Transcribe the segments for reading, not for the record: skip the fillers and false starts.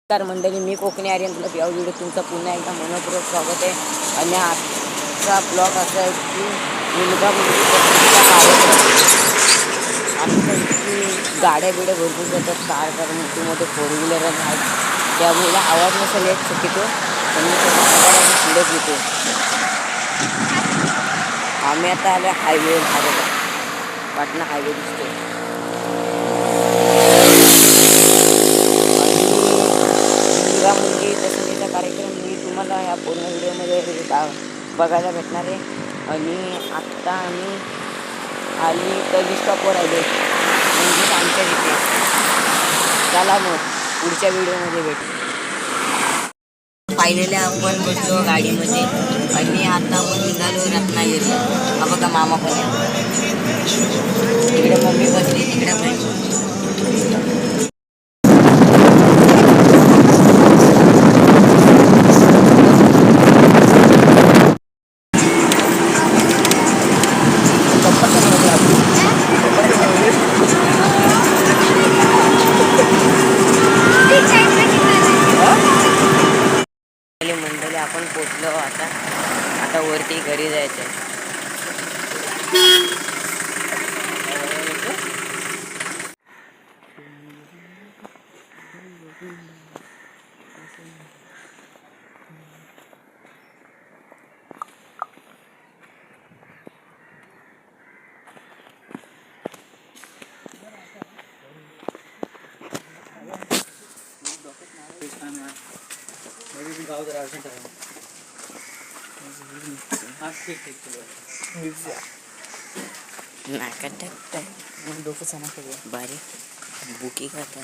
नमस्कार मंडळी, मी कोकणी आर्यन क्लब या व्हिडिओ तुमचं पुन्हा एकदा मनपूर्वक स्वागत आहे. आणि आजचा ब्लॉग असा आहे की मुलगा मुलगी पसंतीचा कार्यक्रम. आमच्या इथे गाड्या बिड्या भरपूर जातात, कार मोठे फोर व्हीलर आहेत, त्यामुळे आवाज नसेल येत शक्यतो, पण मी पुढे घेतो. आम्ही आता आलो हायवे पाटणा हायवे दिसतो. मुलगा मुलगी पसंतीचा कार्यक्रम मी तुम्हाला या पूर्ण व्हिडिओमध्ये बघायला भेटणार आहे. आणि आत्ता आम्ही आली तर स्टॉपवर आलो म्हणजे आमच्या इथे. चला मग पुढच्या व्हिडिओमध्ये भेटू. फायनली आपण बसलो गाडीमध्ये आणि आता आपण निघालो रत्नागिरी. हा बघा मामा पण आहे, तिकडे मम्मी बसली, तिकडे पण. मंडळी आपण पोचलो आता वरती घरी जायचं. बारी बुकी करता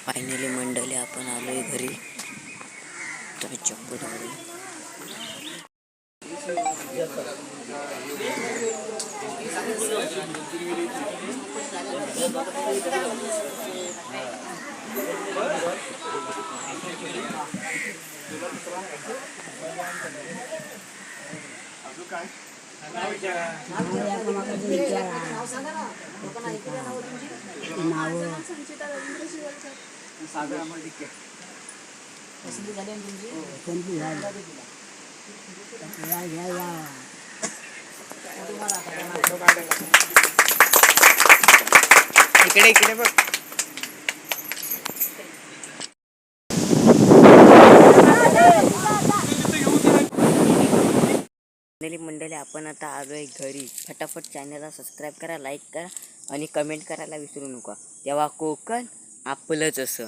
फायनली मंडळी आपण आलोय घरी. तर चक्कू धावली. इकडे बघ. मंडळी आपण आता आलोय घरी. फटाफट चॅनलला सबस्क्राईब करा, लाईक करा आणि कमेंट करायला विसरू नका. तेव्हा कोकण आपलंच असं.